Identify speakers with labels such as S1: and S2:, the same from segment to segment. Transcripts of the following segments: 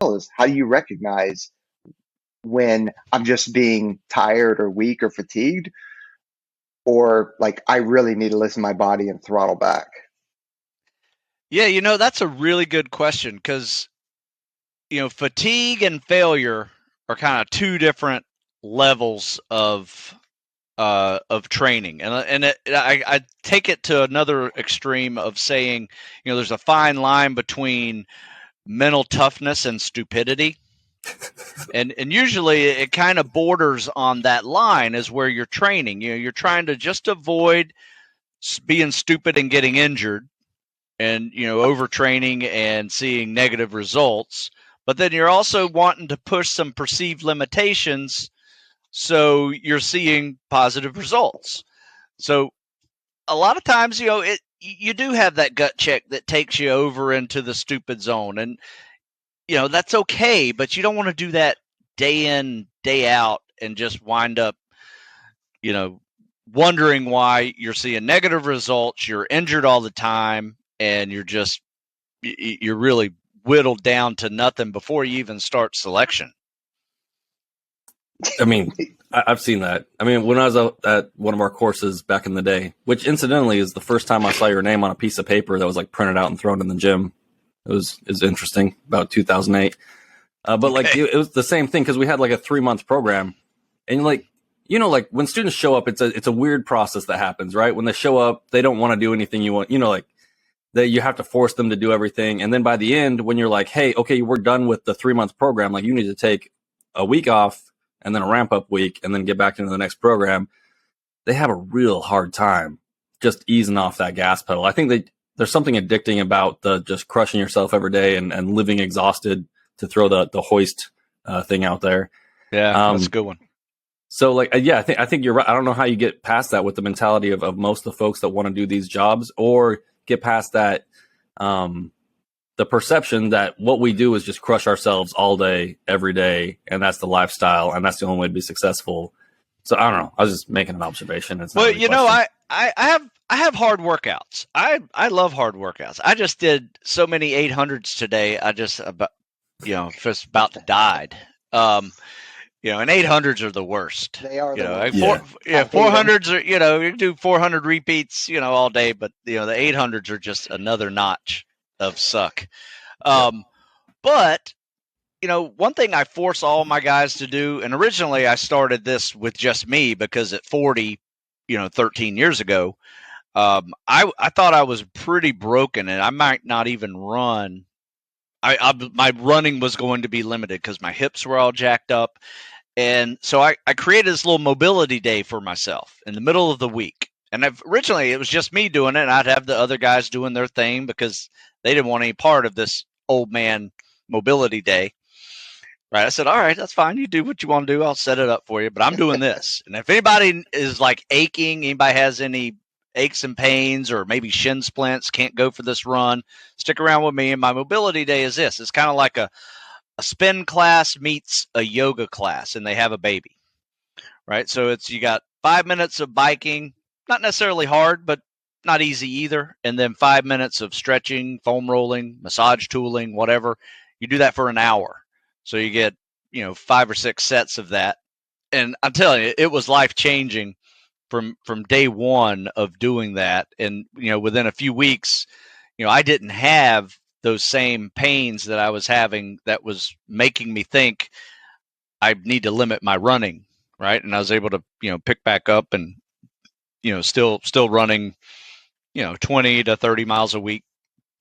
S1: well is, how do you recognize when I'm just being tired or weak or fatigued, or like I really need to listen to my body and throttle back?
S2: Yeah, that's a really good question, because fatigue and failure are kind of two different levels of training, and I take it to another extreme of saying, there's a fine line between mental toughness and stupidity, and usually it kind of borders on that line is where you're training. You're trying to just avoid being stupid and getting injured, and overtraining and seeing negative results, but then you're also wanting to push some perceived limitations, so you're seeing positive results. So a lot of times, you do have that gut check that takes you over into the stupid zone, and that's okay, but you don't want to do that day in, day out, and just wind up wondering why you're seeing negative results, you're injured all the time, and you're really whittled down to nothing before you even start selection.
S3: I mean, I've seen that. I mean, when I was out at one of our courses back in the day, which incidentally is the first time I saw your name on a piece of paper that was like printed out and thrown in the gym. It was interesting, about 2008. But okay. Like it was the same thing, because we had like a 3-month program, and like, like when students show up, it's a weird process that happens, right? When they show up, they don't want to do anything you want, like that you have to force them to do everything. And then by the end, when you're like, hey, okay, we're done with the 3-month program, like you need to take a week off and then a ramp up week and then get back into the next program, they have a real hard time just easing off that gas pedal. I think there's something addicting about the just crushing yourself every day and living exhausted, to throw the hoist thing out there.
S2: Yeah, that's a good one.
S3: So like, yeah, I think you're right. I don't know how you get past that with the mentality of most of the folks that want to do these jobs, or get past that, the perception that what we do is just crush ourselves all day, every day, and that's the lifestyle, and that's the only way to be successful. So I don't know. I was just making an observation. It's not
S2: well,
S3: really
S2: I have hard workouts. I love hard workouts. I just did so many 800s today. I just just about died. And 800s are the worst.
S1: They are the worst.
S2: 400s are, you do 400 repeats, all day, but the 800s are just another notch of suck. But one thing I force all my guys to do, and originally I started this with just me because at 40, 13 years ago, I thought I was pretty broken and I might not even run. My running was going to be limited because my hips were all jacked up. And so I created this little mobility day for myself in the middle of the week. And originally it was just me doing it, and I'd have the other guys doing their thing because they didn't want any part of this old man mobility day. Right. I said, all right, that's fine. You do what you want to do. I'll set it up for you, but I'm doing this. And if anybody is like aching, anybody has any aches and pains or maybe shin splints, can't go for this run, stick around with me. And my mobility day is this. It's kind of like a spin class meets a yoga class, and they have a baby, right? So you got 5 minutes of biking, not necessarily hard, but not easy either. And then 5 minutes of stretching, foam rolling, massage tooling, whatever. You do that for an hour. So you get, 5 or 6 sets of that. And I'm telling you, it was life changing from day one of doing that. And, within a few weeks, I didn't have those same pains that I was having that was making me think I need to limit my running, right? And I was able to, pick back up and, still running, 20 to 30 miles a week,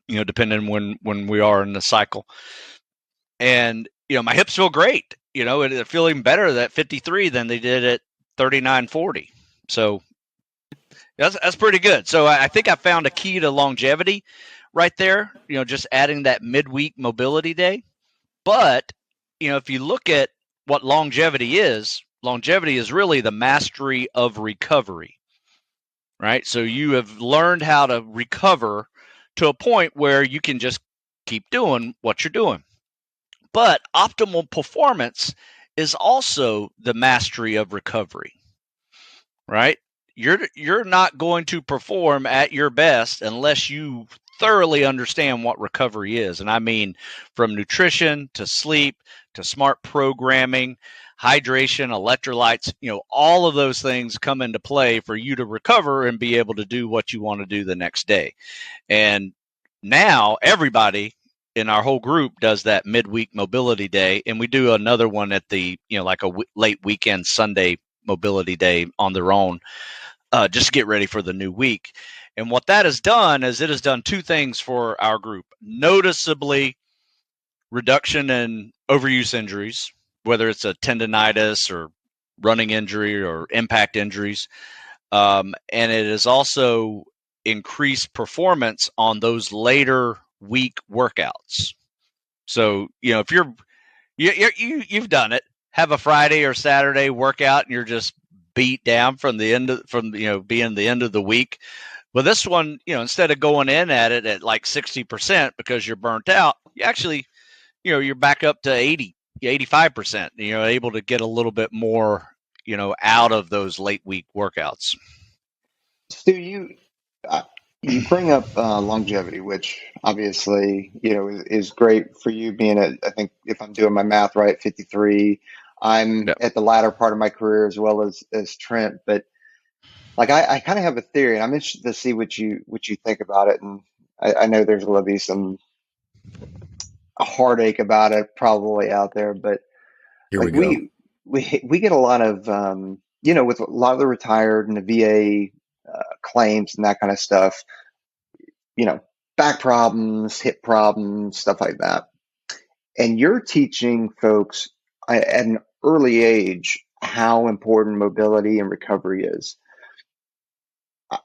S2: depending when we are in the cycle. And, my hips feel great, they're feeling better at 53 than they did at 39, 40. So that's pretty good. So I think I found a key to longevity right there, just adding that midweek mobility day. But, if you look at what longevity is really the mastery of recovery, right? So you have learned how to recover to a point where you can just keep doing what you're doing. But optimal performance is also the mastery of recovery, right? You're not going to perform at your best unless you thoroughly understand what recovery is. And I mean, from nutrition to sleep to smart programming, hydration, electrolytes, all of those things come into play for you to recover and be able to do what you want to do the next day. And now everybody in our whole group does that midweek mobility day, and we do another one at the like a late weekend Sunday mobility day on their own, just to get ready for the new week. And what that has done is it has done two things for our group: noticeably reduction in overuse injuries, whether it's a tendonitis or running injury or impact injuries, and it has also increased performance on those later week workouts. So if you've done it, have a Friday or Saturday workout and you're just beat down from being the end of the week. Well, this one, instead of going in at it at like 60% because you're burnt out, you actually, you're back up to 80, 85%. Able to get a little bit more, out of those late week workouts.
S1: Stu, you bring up longevity, which obviously is great for you. Being I think if I'm doing my math right, 53. I'm
S2: Yep.
S1: at the latter part of my career as well as Trent, but like I kind of have a theory, and I'm interested to see what you think about it. And I know there's going to be some heartache about it probably out there, but
S3: Here we
S1: like
S3: go.
S1: we get a lot of with a lot of the retired and the VA claims and that kind of stuff, back problems, hip problems, stuff like that. And you're teaching folks at an early age how important mobility and recovery is.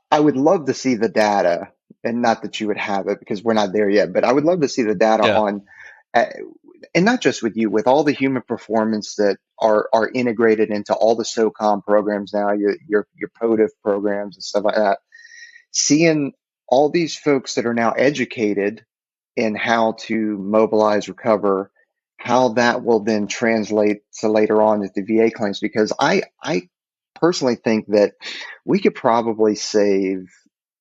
S1: I would love to see the data, and not that you would have it because we're not there yet, but I would love to see the data
S2: Yeah.
S1: on, and not just with you, with all the human performance that are integrated into all the SOCOM programs now, your POTIF programs and stuff like that. Seeing all these folks that are now educated in how to mobilize, recover, how that will then translate to later on at the VA claims, because I personally think that we could probably save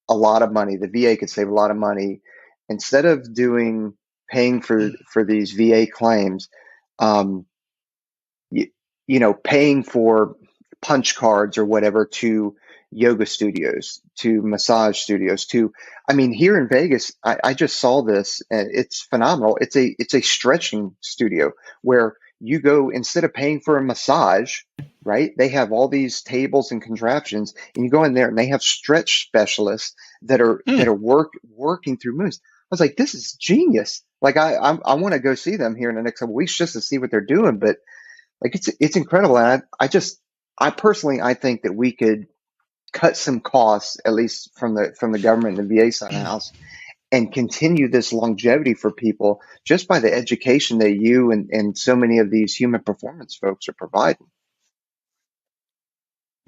S1: a lot of money. The VA could save a lot of money instead of paying for these VA claims. Um, paying for punch cards or whatever to yoga studios, to massage studios, I mean, here in Vegas, I just saw this and it's phenomenal. It's a stretching studio where you go, instead of paying for a massage, right? They have all these tables and contraptions, and you go in there and they have stretch specialists that are working through moves. I was like, this is genius. Like I want to go see them here in the next couple of weeks just to see what they're doing. But like it's incredible. And I personally think that we could cut some costs, at least from the government and the VA side of the house, and continue this longevity for people just by the education that you and so many of these human performance folks are providing.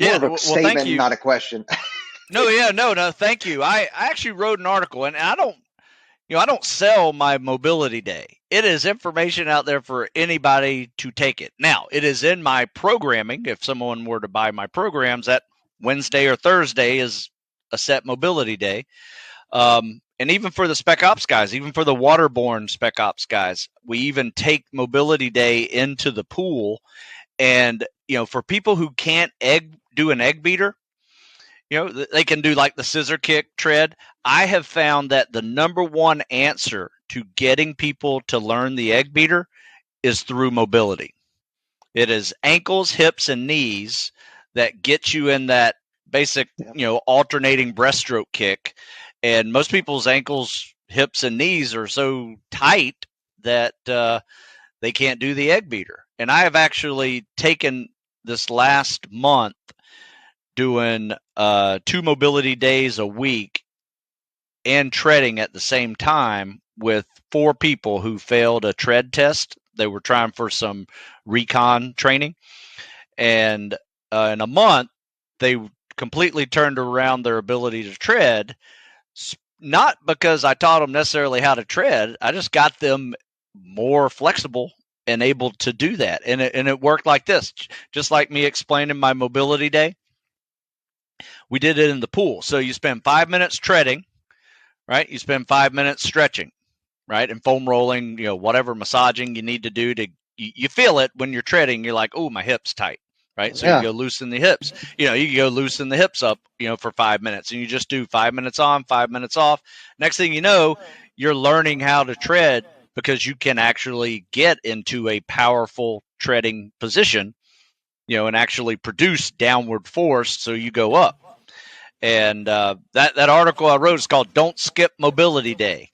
S1: More of a statement, not a question.
S2: No, thank you. I actually wrote an article, and I don't sell my mobility day. It is information out there for anybody to take it. Now, it is in my programming. If someone were to buy my programs, that Wednesday or Thursday is a set mobility day. And even for the Spec Ops guys, even for the waterborne Spec Ops guys, we even take mobility day into the pool. And, for people who can't do an egg beater, they can do like the scissor kick tread. I have found that the number one answer to getting people to learn the egg beater is through mobility. It is ankles, hips, and knees that get you in that basic, alternating breaststroke kick. And most people's ankles, hips, and knees are so tight that they can't do the egg beater. And I have actually taken this last month doing 2 mobility days a week and treading at the same time with 4 people who failed a tread test. They were trying for some recon training. And in a month, they completely turned around their ability to tread, not because I taught them necessarily how to tread. I just got them more flexible and able to do that. And it worked like this, just like me explaining my mobility day. We did it in the pool. So you spend 5 minutes treading, right? You spend 5 minutes stretching, right? And foam rolling, whatever massaging you need to do you feel it when you're treading. You're like, oh, my hip's tight, right? So you
S1: Yeah.
S2: go loosen the hips. You can go loosen the hips up, for 5 minutes, and you just do 5 minutes on, 5 minutes off. Next thing you know, you're learning how to tread because you can actually get into a powerful treading position, and actually produce downward force. So you go up. And that article I wrote is called "Don't Skip Mobility Day."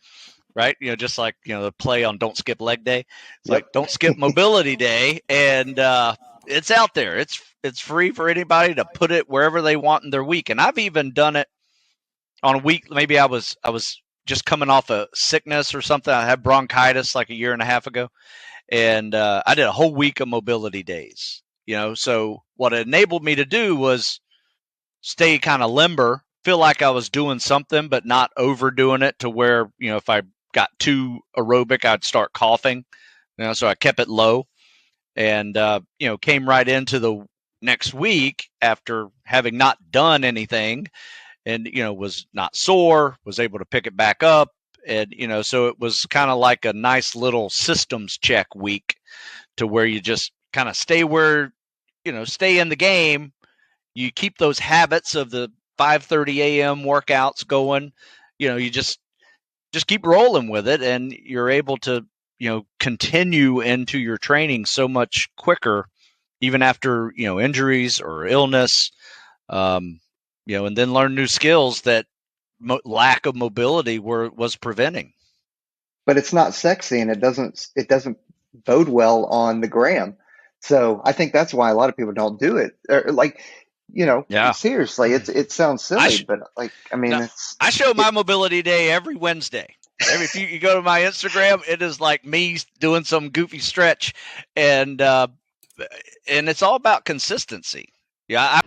S2: Right, just like the play on "Don't Skip Leg Day." It's
S1: Yep.
S2: like "Don't Skip Mobility Day," and it's out there. It's free for anybody to put it wherever they want in their week. And I've even done it on a week. Maybe I was just coming off a sickness or something. I had bronchitis like a year and a half ago, and I did a whole week of mobility days. So what it enabled me to do was stay kind of limber, feel like I was doing something, but not overdoing it to where, if I got too aerobic, I'd start coughing. So I kept it low and, came right into the next week after having not done anything and, was not sore, was able to pick it back up. And, so it was kind of like a nice little systems check week to where you just kind of stay in the game. You keep those habits of the 5:30 a.m. workouts going. You just keep rolling with it, and you're able to continue into your training so much quicker, even after injuries or illness, and then learn new skills that lack of mobility was preventing.
S1: But it's not sexy, and it doesn't bode well on the gram. So I think that's why a lot of people don't do it. Or like,
S2: Yeah.
S1: seriously, it sounds silly, but like, I mean,
S2: I show my mobility day every Wednesday. If you go to my Instagram, it is like me doing some goofy stretch, and it's all about consistency. Yeah,